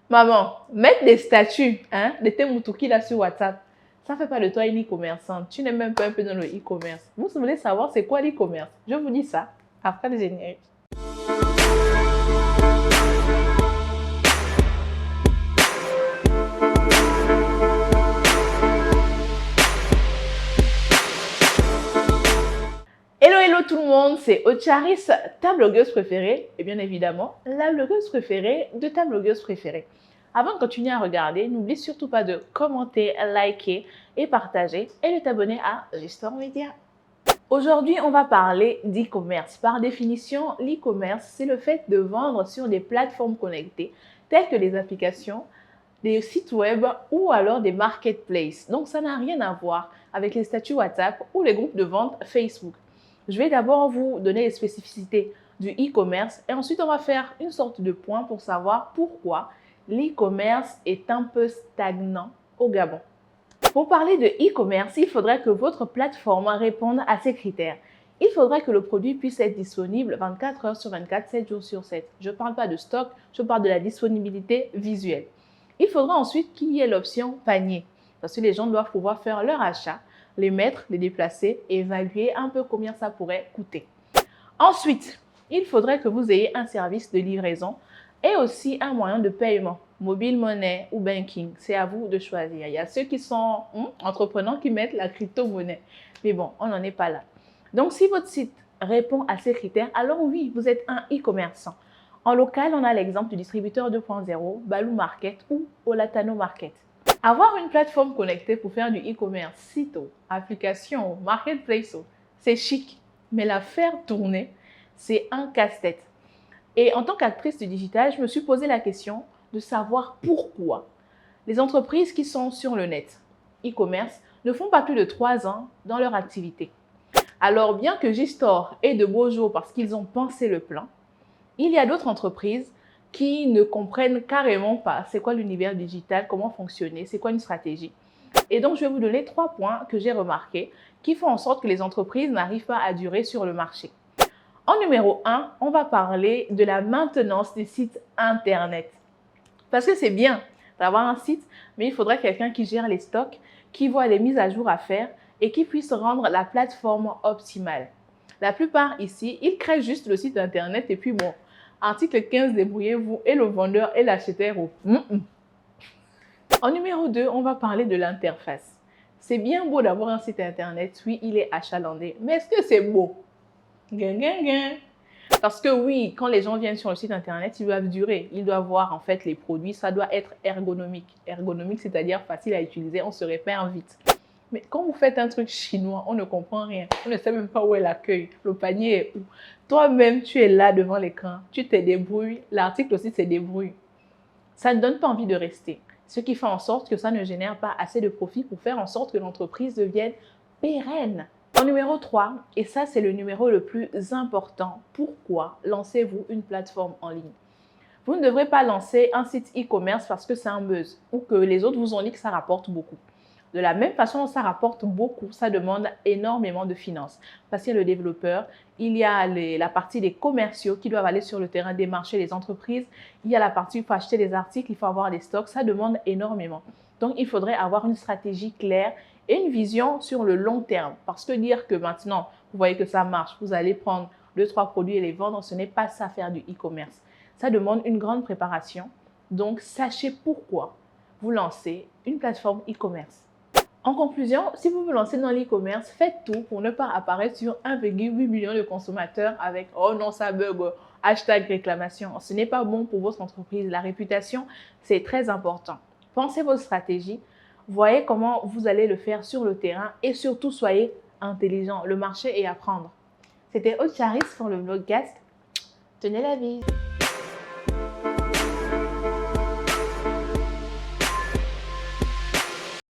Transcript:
Maman, mettre des statuts de tes moutouki là sur WhatsApp, ça ne fait pas de toi une e-commerçante. Tu n'es même pas un peu dans le e-commerce. Vous voulez savoir c'est quoi l'e-commerce? Je vous dis ça après le générique. Hello tout le monde, c'est Ocharis, ta blogueuse préférée et bien évidemment la blogueuse préférée de ta blogueuse préférée. Avant de continuer à regarder, n'oublie surtout pas de commenter, liker et partager et de t'abonner à Gestor Media. Aujourd'hui, on va parler d'e-commerce. Par définition, l'e-commerce, c'est le fait de vendre sur des plateformes connectées telles que les applications, des sites web ou alors des marketplaces. Donc, ça n'a rien à voir avec les statuts WhatsApp ou les groupes de vente Facebook. Je vais d'abord vous donner les spécificités du e-commerce et ensuite on va faire une sorte de point pour savoir pourquoi l'e-commerce est un peu stagnant au Gabon. Pour parler de e-commerce, il faudrait que votre plateforme réponde à ces critères. Il faudrait que le produit puisse être disponible 24 heures sur 24, 7 jours sur 7. Je ne parle pas de stock, je parle de la disponibilité visuelle. Il faudra ensuite qu'il y ait l'option panier parce que les gens doivent pouvoir faire leur achat, les mettre, les déplacer et évaluer un peu combien ça pourrait coûter. Ensuite, il faudrait que vous ayez un service de livraison et aussi un moyen de paiement, mobile monnaie ou banking. C'est à vous de choisir. Il y a ceux qui sont entrepreneurs qui mettent la crypto-monnaie. Mais bon, on n'en est pas là. Donc, si votre site répond à ces critères, alors oui, vous êtes un e-commerçant. En local, on a l'exemple du distributeur 2.0, Balou Market ou Olatano Market. Avoir une plateforme connectée pour faire du e-commerce, site, application, marketplace, c'est chic. Mais la faire tourner, c'est un casse-tête. Et en tant qu'actrice du digital, je me suis posé la question de savoir pourquoi les entreprises qui sont sur le net, e-commerce, ne font pas plus de 3 ans dans leur activité. Alors, bien que Gistore ait de beaux jours parce qu'ils ont pensé le plan, il y a d'autres entreprises qui ne comprennent carrément pas c'est quoi l'univers digital, comment fonctionner, c'est quoi une stratégie. Et donc, je vais vous donner 3 points que j'ai remarqués qui font en sorte que les entreprises n'arrivent pas à durer sur le marché. En numéro 1, on va parler de la maintenance des sites Internet. Parce que c'est bien d'avoir un site, mais il faudrait quelqu'un qui gère les stocks, qui voit les mises à jour à faire et qui puisse rendre la plateforme optimale. La plupart ici, ils créent juste le site Internet et puis bon, article 15, débrouillez-vous et le vendeur et l'acheteur. En numéro 2, on va parler de l'interface. C'est bien beau d'avoir un site Internet, oui, il est achalandé, mais est-ce que c'est beau? Parce que oui, quand les gens viennent sur le site Internet, ils doivent durer. Ils doivent voir en fait les produits. Ça doit être ergonomique. Ergonomique, c'est-à-dire facile à utiliser. On se répare vite. Mais quand vous faites un truc chinois, on ne comprend rien. On ne sait même pas où est l'accueil. Le panier est où. Toi-même, tu es là devant l'écran. Tu te débrouilles. L'article aussi se débrouille. Ça ne donne pas envie de rester. Ce qui fait en sorte que ça ne génère pas assez de profit pour faire en sorte que l'entreprise devienne pérenne. En numéro 3, et ça c'est le numéro le plus important, pourquoi lancez-vous une plateforme en ligne? Vous ne devrez pas lancer un site e-commerce parce que c'est un buzz ou que les autres vous ont dit que ça rapporte beaucoup. De la même façon, ça rapporte beaucoup, ça demande énormément de finances. Parce qu'il y a le développeur, il y a la partie des commerciaux qui doivent aller sur le terrain démarcher les entreprises, il y a la partie où il faut acheter des articles, il faut avoir des stocks, ça demande énormément. Donc, il faudrait avoir une stratégie claire et une vision sur le long terme. Parce que dire que maintenant, vous voyez que ça marche, vous allez prendre 2-3 produits et les vendre, ce n'est pas ça faire du e-commerce. Ça demande une grande préparation. Donc, sachez pourquoi vous lancez une plateforme e-commerce. En conclusion, si vous vous lancez dans l'e-commerce, faites tout pour ne pas apparaître sur 1,8 million de consommateurs avec « Oh non, ça bug », hashtag réclamation. Ce n'est pas bon pour votre entreprise. La réputation, c'est très important. Pensez votre stratégie, voyez comment vous allez le faire sur le terrain et surtout, soyez intelligent. Le marché est à prendre. C'était Ocharis pour le vlogcast. Tenez la vie.